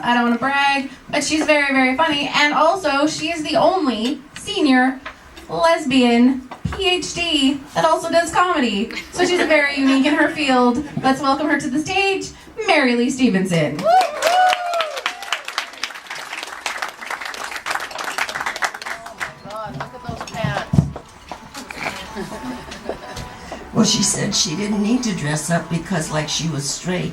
I don't want to brag, but she's very, very funny. And also, she is the only senior lesbian PhD that also does comedy. So she's very unique in her field. Let's welcome her to the stage, Marylee Stephenson. Well, she said she didn't need to dress up because, like, she was straight.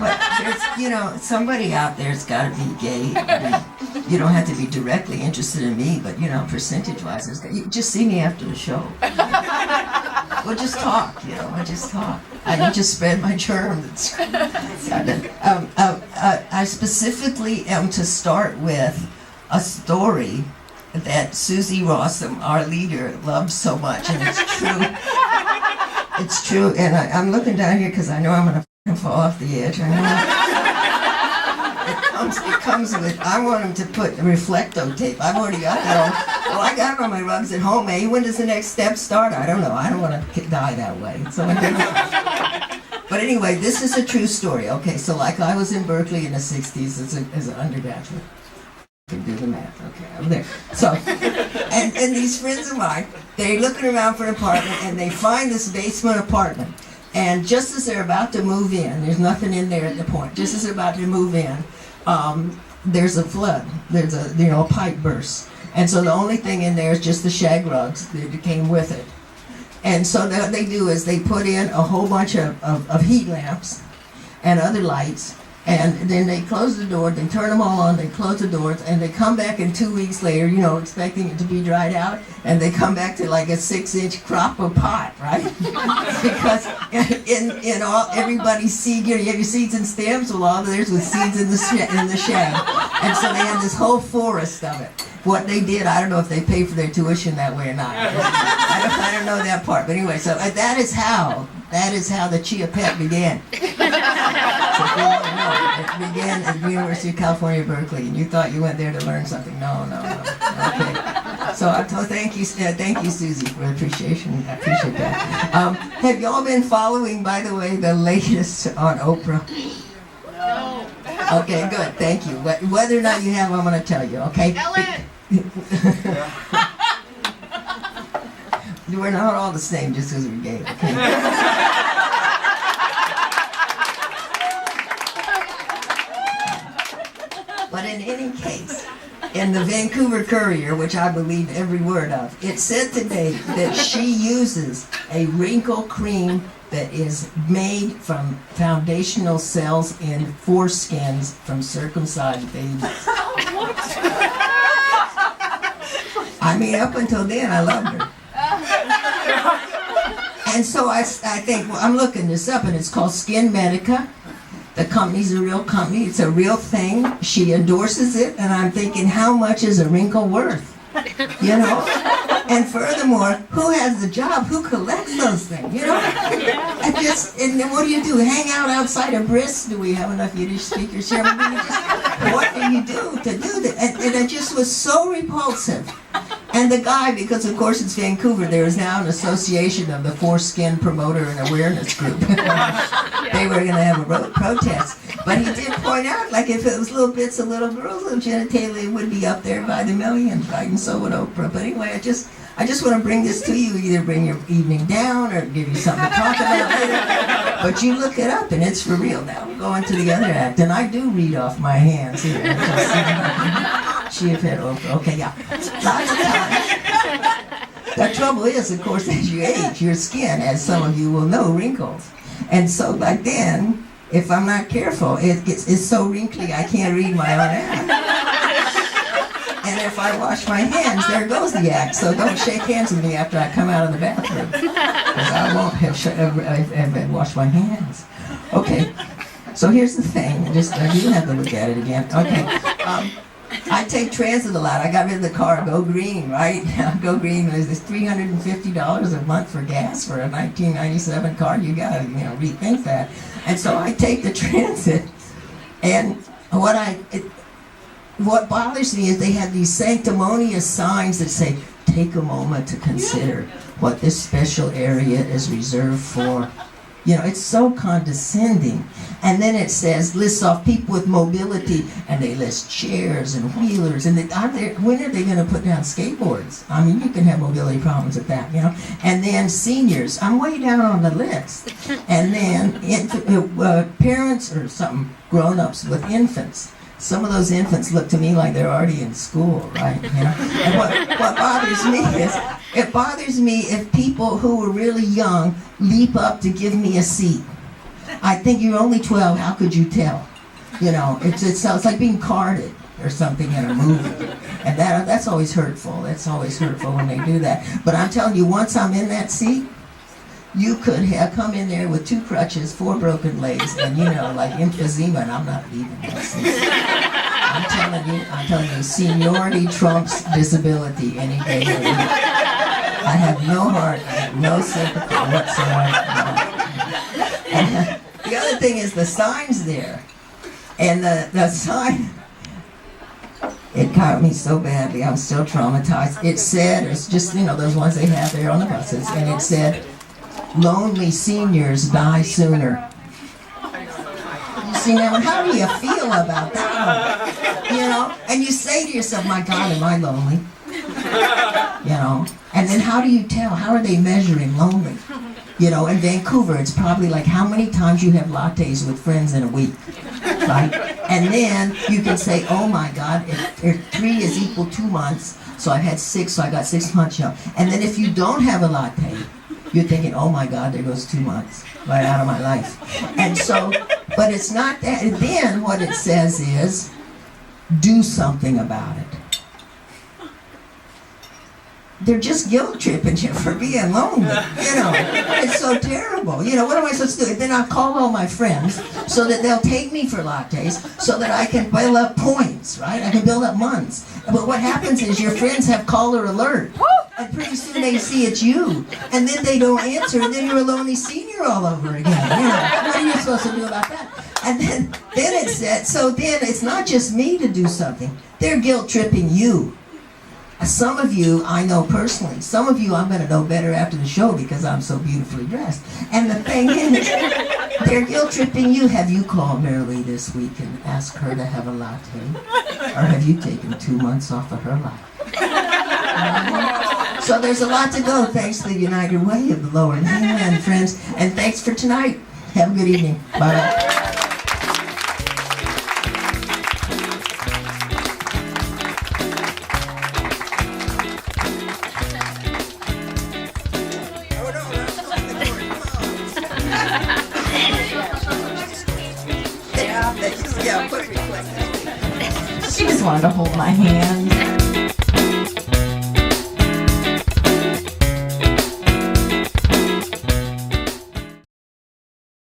But there's, somebody out there's got to be gay. I mean, you don't have to be directly interested in me, but, percentage-wise, you just see me after the show. We'll just talk, I just talk. I just spread my germs. I specifically am to start with a story that Suzy Rawsome, our leader, loves so much, and it's true. It's true, and I'm looking down here because I know I'm going to fall off the edge. I know. It comes with, I want him to put reflecto tape. I've already got that on. Well, I got it on my rugs at home, eh? When does the next step start? I don't know. I don't want to die that way. So but anyway, this is a true story. Okay, so like I was in Berkeley in the 60s as an undergraduate. Can do the math, okay, I'm there. So, and these friends of mine, they're looking around for an apartment, and they find this basement apartment. And just as they're about to move in, there's nothing in there at the point. Just as they're about to move in, there's a flood. There's a pipe burst, and so the only thing in there is just the shag rugs that came with it. And so what they do is they put in a whole bunch of heat lamps and other lights. And then they close the door, they turn them all on, they close the doors, and they come back in 2 weeks later, expecting it to be dried out, and they come back to like a 6-inch crop of pot, right? Because in all everybody's seed, you have your seeds and stems, well, all theirs was seeds in the shag. And so they had this whole forest of it. What they did, I don't know if they paid for their tuition that way or not. I don't know that part, but anyway, so that is how the Chia Pet began. So if you want to know, it began at the University of California, Berkeley, and you thought you went there to learn something. No. Okay. So thank you, Suzy, for the appreciation. I appreciate that. Have y'all been following, by the way, the latest on Oprah? No. Okay, good. Thank you. Whether or not you have, I'm going to tell you. Okay. Ellen. We're not all the same just because we're gay. Okay. But in any case, in the Vancouver Courier, which I believe every word of, it said today that she uses a wrinkle cream that is made from foundational cells in foreskins from circumcised babies. I mean, up until then, I loved her. And so I think, well, I'm looking this up, and it's called Skin Medica. The company's a real company. It's a real thing. She endorses it, and I'm thinking, how much is a wrinkle worth? And furthermore, who has the job? Who collects those things? And then what do you do? Hang out outside of Briss? Do we have enough Yiddish speakers here? What do you do to do that? And it just was so repulsive. And the guy, because of course it's Vancouver, there is now an association of the Foreskin Promoter and Awareness Group. They were going to have a protest. But he did point out, like, if it was little bits of little girls' genitalia, it would be up there by the millions, right? And so would Oprah. But anyway, I just want to bring this to you, either bring your evening down or give you something to talk about later. But you look it up, and it's for real now. We're going to the other act, and I do read off my hands here. She have had Oprah. Okay, yeah. Lots of times. The trouble is, of course, as you age, your skin, as some of you will know, wrinkles. And so back then, if I'm not careful, it's so wrinkly I can't read my own act. And if I wash my hands, there goes the act. So don't shake hands with me after I come out of the bathroom, because I won't have washed my hands. Okay, so here's the thing. You have to look at it again. Okay, I take transit a lot. I got rid of the car. Go green, right? Go green. There's this $350 a month for gas for a 1997 car. You got to rethink that. And so I take the transit, and what bothers me is they have these sanctimonious signs that say, "Take a moment to consider what this special area is reserved for." You know, it's so condescending. And then it says, lists off people with mobility, and they list chairs and wheelers. And when are they going to put down skateboards? I mean, you can have mobility problems at that, you know. And then seniors. I'm way down on the list. And then parents or something, grown-ups with infants. Some of those infants look to me like they're already in school, right? You know? And what bothers me is, it bothers me if people who are really young leap up to give me a seat. I think you're only 12, how could you tell? You know, it's like being carded or something in a movie. And that's always hurtful. It's always hurtful when they do that. But I'm telling you, once I'm in that seat, you could have come in there with 2 crutches, 4 broken legs, and you know, like emphysema, and I'm not leaving that seat. I'm telling you, seniority trumps disability any day of the week. I have no heart, I have no sympathy whatsoever. And the other thing is the sign's there. And the sign, it caught me so badly, I'm still traumatized. It said, it's just, you know, those ones they have there on the buses, and it said, lonely seniors die sooner. You see, now, how do you feel about that? You know, and you say to yourself, my God, am I lonely? You know, and then how do you tell? How are they measuring lonely? You know, in Vancouver, it's probably like how many times you have lattes with friends in a week, right? And then you can say, oh my God, if 3 is equal 2 months, so I had 6, so I got 6 months, you know. And then if you don't have a latte, you're thinking, oh my God, there goes 2 months right out of my life. And so, but it's not that. And then what it says is, do something about it. They're just guilt tripping you for being lonely, you know. It's so terrible. You know, what am I supposed to do? And then I'll call all my friends so that they'll take me for lattes so that I can build up points, right? I can build up months. But what happens is your friends have caller alert. And pretty soon they see it's you. And then they don't answer, and then you're a lonely senior all over again. You know, what are you supposed to do about that? And then it said, so then it's not just me to do something. They're guilt tripping you. Some of you I know personally. Some of you I'm going to know better after the show because I'm so beautifully dressed. And the thing is, they're guilt tripping you. Have you called Marylee this week and asked her to have a latte? Or have you taken 2 months off of her life? So there's a lot to go thanks to the United Way of the Lower Mainland, friends. And thanks for tonight. Have a good evening. Bye. She just wanted to hold my hand.